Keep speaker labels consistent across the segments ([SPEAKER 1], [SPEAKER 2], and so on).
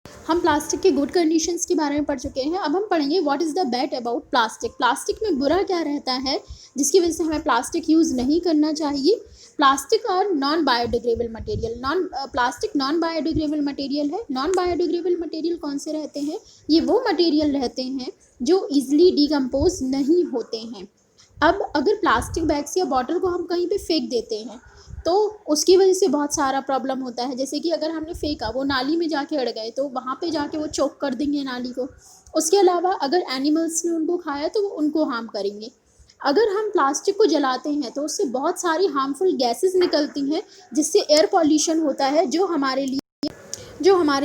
[SPEAKER 1] हम प्लास्टिक के good conditions के बारे में पढ़ चुके हैं। अब हम पढ़ेंगे what is the bad about plastic. Plastic में बुरा क्या रहता है जिसकी वजह से हमें प्लास्टिक यूज़ नहीं करना चाहिए। प्लास्टिक और non biodegradable material. Plastic non biodegradable material है। नॉन बायोडिग्रेडेबल मटेरियल कौन से रहते हैं? ये वो मटेरियल रहते हैं जो ईजिली डिकम्पोज नहीं होते हैं। अब अगर प्लास्टिक बैग्स या बॉटल को हम कहीं पे फेंक देते हैं तो उसकी वजह से बहुत सारा प्रॉब्लम होता है। जैसे कि अगर हमने फेंका, वो नाली में जाके अड़ गए तो वहाँ पे जाके वो चोक कर देंगे नाली को। उसके अलावा अगर एनिमल्स ने उनको खाया तो वो उनको हार्म करेंगे। अगर हम प्लास्टिक को जलाते हैं तो उससे बहुत सारी हार्मफुल गैसेस निकलती हैं जिससे एयर पॉल्यूशन होता है जो हमारे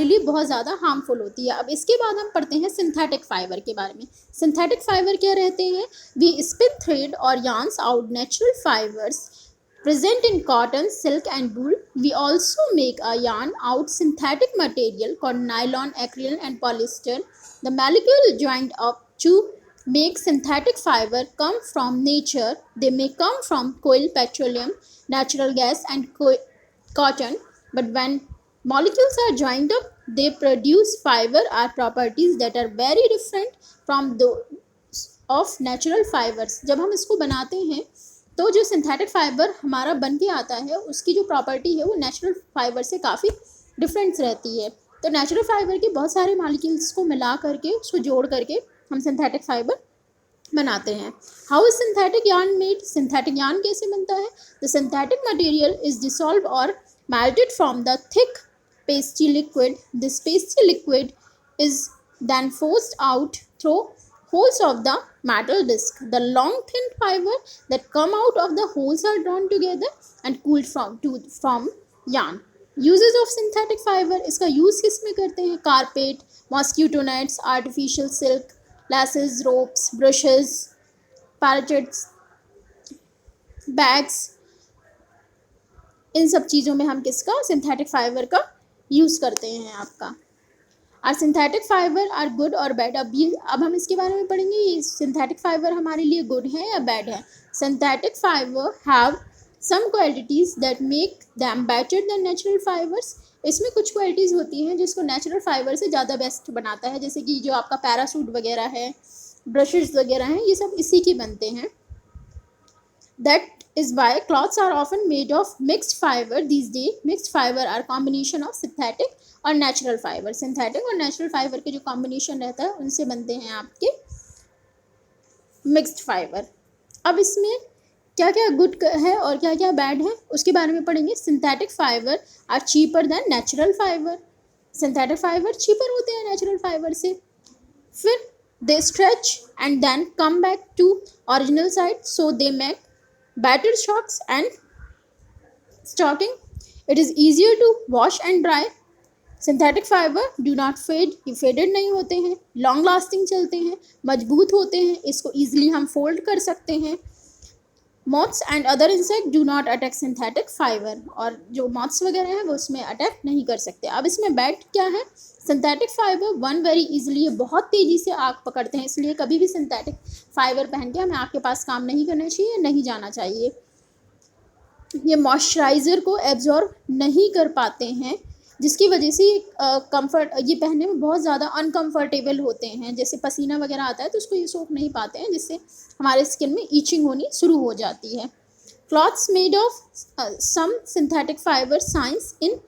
[SPEAKER 1] लिए बहुत ज़्यादा हार्मफुल होती है। अब इसके बाद हम पढ़ते हैं सिंथेटिक फाइबर के बारे में। सिंथेटिक फाइबर क्या रहते हैं? वी स्पिन थ्रेड और yarns out natural fibers present in cotton, silk and wool. We also make a yarn out synthetic material called nylon, acrylic and polyester. The molecule joined up to make synthetic fiber come from nature. They may come from coal, petroleum, natural gas and cotton, but when molecules are joined up, they produce fiber or properties that are very different from those of natural fibers. जब हम इसको बनाते हैं तो जो synthetic fibre हमारा बन के आता है उसकी जो प्रॉपर्टी है वो नेचुरल फाइबर से काफ़ी डिफरेंस रहती है। तो नेचुरल फाइबर के बहुत सारे मॉलिक्यूल्स को मिला करके उसको जोड़ करके हम सिंथेटिक फाइबर बनाते हैं। How is synthetic yarn made? Synthetic yarn कैसे बनता है? The synthetic material is dissolve और melted from the thick pasty liquid. This pasty liquid is then forced out through holes of the metal disc. The long thin fiber that come out of the holes are drawn together and cooled from yarn. Uses of synthetic fiber. इसका use किस में करते हैं? Carpet, mosquito nets, artificial silk, laces, ropes, brushes, parachutes, bags, इन सब चीज़ों में हम किसका? सिंथेटिक फाइबर का यूज़ करते हैं आपका। और सिंथेटिक फाइबर आर गुड और बैड। अब हम इसके बारे में पढ़ेंगे ये सिंथेटिक फाइबर हमारे लिए गुड है या बैड है। Synthetic fibre have some qualities that make them better than natural fibres. इसमें कुछ क्वालिटीज़ होती हैं जिसको नेचुरल फाइबर से ज़्यादा बेस्ट बनाता है। जैसे कि जो आपका पैरासूट वगैरह है, ब्रशेस वगैरह हैं, ये सब इसी के बनते हैं। That is why cloths are often made of mixed fiber these days. Mixed fiber are combination of synthetic और natural fiber. Synthetic और natural fiber के जो combination रहता है उनसे बनते हैं आपके mixed fiber. अब इसमें क्या क्या गुड है और क्या क्या बैड है उसके बारे में पढ़ेंगे। Synthetic fiber are cheaper than natural fiber. Synthetic fiber cheaper होते हैं natural fiber से। फिर they stretch and then come back to original side, so they make better socks and stocking. It is easier to wash and dry. Synthetic fiber do not fade. ये faded नहीं होते हैं, long lasting चलते हैं, मजबूत होते हैं, इसको easily हम fold कर सकते हैं। Moths and other insects do not attack synthetic fiber. और जो moths वगैरह हैं वो उसमें अटैक नहीं कर सकते। अब इसमें बैड क्या है? Synthetic fibre one very easily, ये बहुत तेज़ी से आग पकड़ते हैं, इसलिए कभी भी सिंथेटिक फाइबर पहन के हमें आग के पास काम नहीं करना चाहिए, नहीं जाना चाहिए। ये मॉइस्चराइज़र को एब्जॉर्ब नहीं कर पाते हैं जिसकी वजह से ये पहनने में बहुत ज़्यादा अनकम्फर्टेबल होते हैं। जैसे पसीना वगैरह आता है तो उसको ये सोख नहीं पाते हैं, जिससे हमारे स्किन में ईचिंग होनी शुरू हो जाती है। Clothes made of some synthetic fibre science in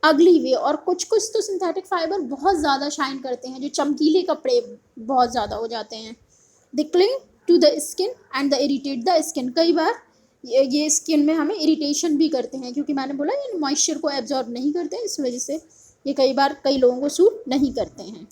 [SPEAKER 1] ugly way. और कुछ कुछ तो सिंथेटिक फाइबर बहुत ज़्यादा शाइन करते हैं, जो चमकीले कपड़े बहुत ज़्यादा हो जाते हैं। They cling to the skin and the irritate the skin. कई बार ये स्किन में हमें इरिटेशन भी करते हैं, क्योंकि मैंने बोला ये मॉइस्चर को एब्जॉर्ब नहीं करते हैं, इस वजह से ये कई बार कई लोगों को सूट नहीं करते हैं।